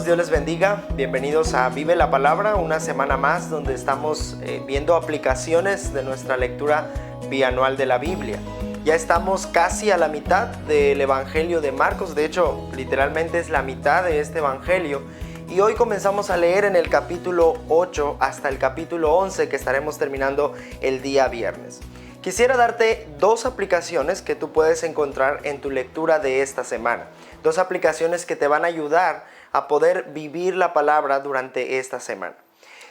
Dios les bendiga. Bienvenidos a Vive la Palabra, una semana más donde estamos viendo aplicaciones de nuestra lectura bianual de la Biblia. Ya estamos casi a la mitad del Evangelio de Marcos, de hecho, literalmente es la mitad de este Evangelio. Y hoy comenzamos a leer en el capítulo 8 hasta el capítulo 11 que estaremos terminando el día viernes. Quisiera darte dos aplicaciones que tú puedes encontrar en tu lectura de esta semana. Dos aplicaciones que te van a ayudar a poder vivir la palabra durante esta semana.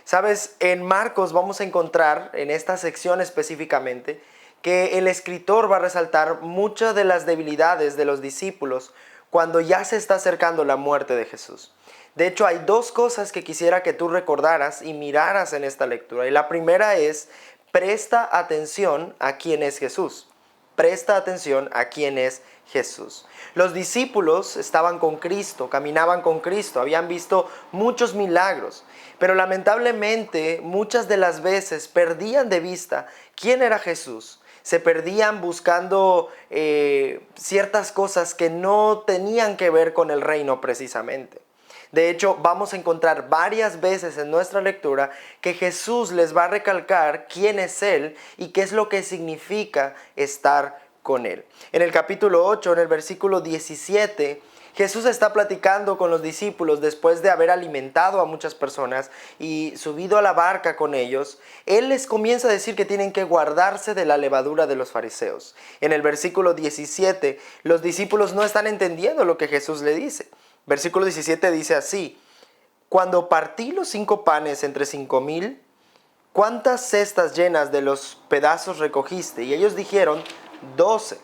Sabes, en Marcos vamos a encontrar, en esta sección específicamente, que el escritor va a resaltar muchas de las debilidades de los discípulos cuando ya se está acercando la muerte de Jesús. De hecho, hay dos cosas que quisiera que tú recordaras y miraras en esta lectura. Y la primera es, presta atención a quién es Jesús. Presta atención a quién es Jesús. Los discípulos estaban con Cristo, caminaban con Cristo, habían visto muchos milagros, pero lamentablemente muchas de las veces perdían de vista quién era Jesús. Se perdían buscando ciertas cosas que no tenían que ver con el reino precisamente. De hecho, vamos a encontrar varias veces en nuestra lectura que Jesús les va a recalcar quién es Él y qué es lo que significa estar con Él. En el capítulo 8, en el versículo 17, Jesús está platicando con los discípulos después de haber alimentado a muchas personas y subido a la barca con ellos. Él les comienza a decir que tienen que guardarse de la levadura de los fariseos. En el versículo 17, los discípulos no están entendiendo lo que Jesús le dice. Versículo 17 dice así: cuando partí los 5 panes entre 5,000, ¿cuántas cestas llenas de los pedazos recogiste? Y ellos dijeron 12,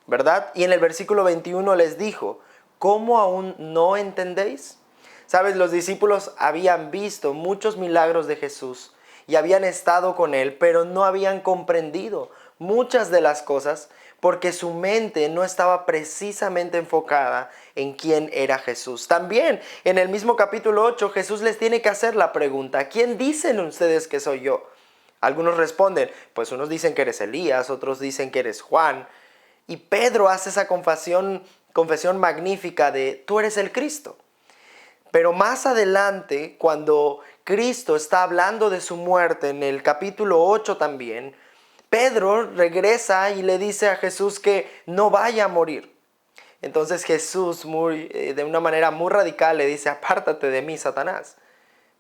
¿verdad? Y en el versículo 21 les dijo, ¿cómo aún no entendéis? Sabes, los discípulos habían visto muchos milagros de Jesús y habían estado con Él, pero no habían comprendido muchas de las cosas porque su mente no estaba precisamente enfocada en quién era Jesús. También en el mismo capítulo 8 Jesús les tiene que hacer la pregunta, ¿quién dicen ustedes que soy yo? Algunos responden, pues unos dicen que eres Elías, otros dicen que eres Juan. Y Pedro hace esa confesión magnífica de, tú eres el Cristo. Pero más adelante, cuando Cristo está hablando de su muerte, en el capítulo 8 también, Pedro regresa y le dice a Jesús que no vaya a morir. Entonces Jesús, de una manera muy radical, le dice, apártate de mí, Satanás,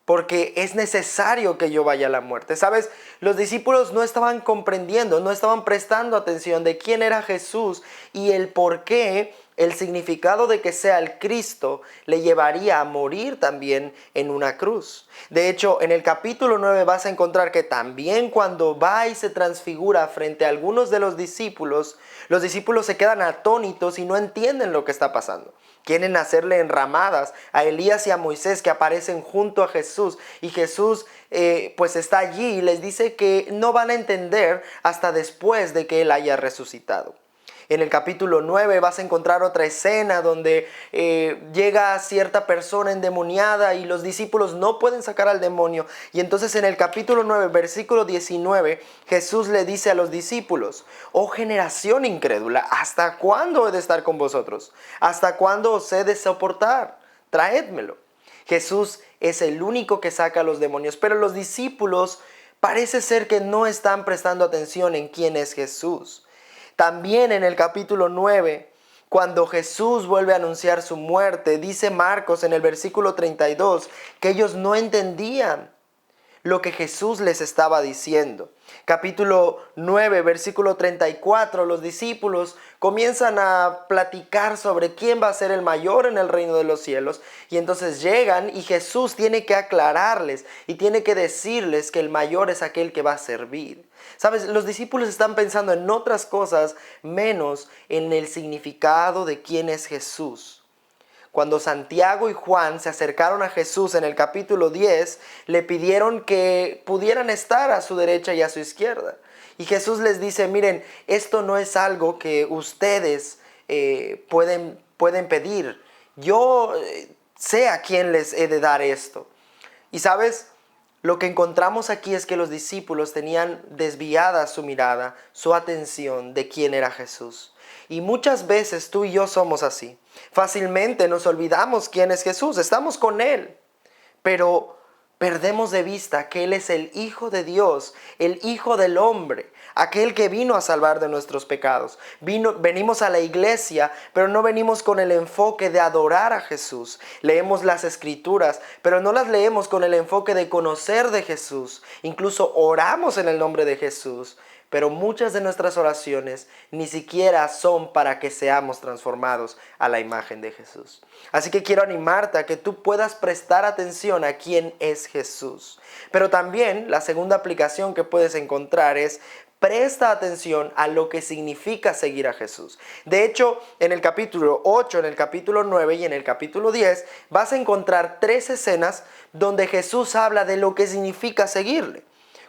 porque es necesario que yo vaya a la muerte. ¿Sabes? Los discípulos no estaban comprendiendo, no estaban prestando atención de quién era Jesús y el por qué el significado de que sea el Cristo le llevaría a morir también en una cruz. De hecho, en el capítulo 9 vas a encontrar que también cuando va y se transfigura frente a algunos de los discípulos se quedan atónitos y no entienden lo que está pasando. Quieren hacerle enramadas a Elías y a Moisés que aparecen junto a Jesús. Y Jesús pues está allí y les dice que no van a entender hasta después de que Él haya resucitado. En el capítulo 9 vas a encontrar otra escena donde llega cierta persona endemoniada y los discípulos no pueden sacar al demonio. Y entonces en el capítulo 9, versículo 19, Jesús le dice a los discípulos, oh generación incrédula, ¿hasta cuándo he de estar con vosotros? ¿Hasta cuándo os he de soportar? Traédmelo. Jesús es el único que saca a los demonios, pero los discípulos parece ser que no están prestando atención en quién es Jesús. También en el capítulo 9, cuando Jesús vuelve a anunciar su muerte, dice Marcos en el versículo 32 que ellos no entendían lo que Jesús les estaba diciendo. Capítulo 9, versículo 34, los discípulos comienzan a platicar sobre quién va a ser el mayor en el reino de los cielos. Y entonces llegan y Jesús tiene que aclararles y tiene que decirles que el mayor es aquel que va a servir. ¿Sabes? Los discípulos están pensando en otras cosas menos en el significado de quién es Jesús. Cuando Santiago y Juan se acercaron a Jesús en el capítulo 10, le pidieron que pudieran estar a su derecha y a su izquierda. Y Jesús les dice, miren, esto no es algo que ustedes pueden pedir. Yo sé a quién les he de dar esto. Y sabes, lo que encontramos aquí es que los discípulos tenían desviada su mirada, su atención de quién era Jesús. Y muchas veces tú y yo somos así. Fácilmente nos olvidamos quién es Jesús, estamos con Él, pero perdemos de vista que Él es el Hijo de Dios, el Hijo del hombre, aquel que vino a salvar de nuestros pecados. Venimos a la iglesia, pero no venimos con el enfoque de adorar a Jesús. Leemos las Escrituras, pero no las leemos con el enfoque de conocer de Jesús. Incluso oramos en el nombre de Jesús, pero muchas de nuestras oraciones ni siquiera son para que seamos transformados a la imagen de Jesús. Así que quiero animarte a que tú puedas prestar atención a quién es Jesús. Pero también la segunda aplicación que puedes encontrar es: presta atención a lo que significa seguir a Jesús. De hecho, en el capítulo 8, en el capítulo 9 y en el capítulo 10 vas a encontrar 3 escenas donde Jesús habla de lo que significa seguirle.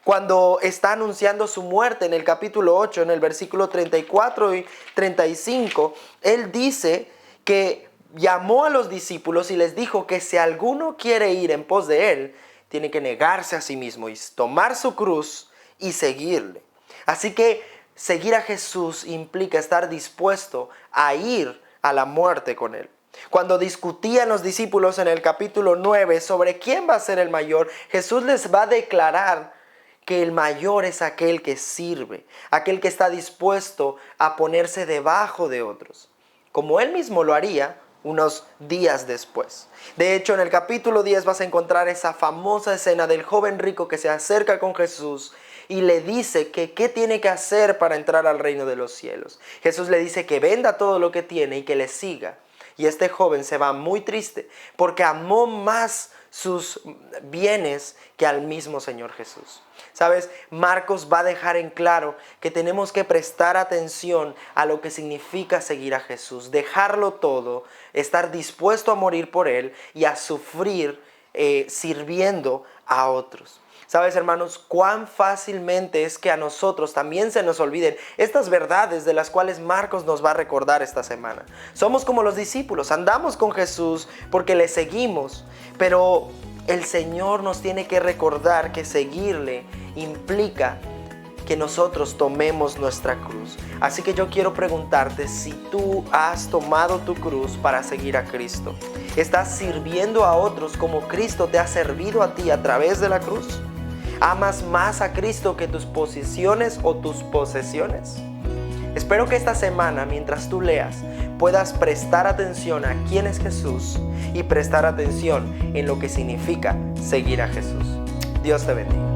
Cuando está anunciando su muerte en el capítulo 8, en el versículo 34 y 35, Él dice que llamó a los discípulos y les dijo que si alguno quiere ir en pos de Él, tiene que negarse a sí mismo y tomar su cruz y seguirle. Así que seguir a Jesús implica estar dispuesto a ir a la muerte con Él. Cuando discutían los discípulos en el capítulo 9 sobre quién va a ser el mayor, Jesús les va a declarar que el mayor es aquel que sirve, aquel que está dispuesto a ponerse debajo de otros, como Él mismo lo haría unos días después. De hecho, en el capítulo 10 vas a encontrar esa famosa escena del joven rico que se acerca con Jesús y le dice que qué tiene que hacer para entrar al reino de los cielos. Jesús le dice que venda todo lo que tiene y que le siga. Y este joven se va muy triste porque amó más sus bienes que al mismo Señor Jesús. ¿Sabes? Marcos va a dejar en claro que tenemos que prestar atención a lo que significa seguir a Jesús, dejarlo todo, estar dispuesto a morir por Él y a sufrir sirviendo a otros. ¿Sabes, hermanos, cuán fácilmente es que a nosotros también se nos olviden estas verdades de las cuales Marcos nos va a recordar esta semana? Somos como los discípulos, andamos con Jesús porque le seguimos, pero el Señor nos tiene que recordar que seguirle implica que nosotros tomemos nuestra cruz. Así que yo quiero preguntarte si tú has tomado tu cruz para seguir a Cristo. ¿Estás sirviendo a otros como Cristo te ha servido a ti a través de la cruz? ¿Amas más a Cristo que tus posiciones o tus posesiones? Espero que esta semana, mientras tú leas, puedas prestar atención a quién es Jesús y prestar atención en lo que significa seguir a Jesús. Dios te bendiga.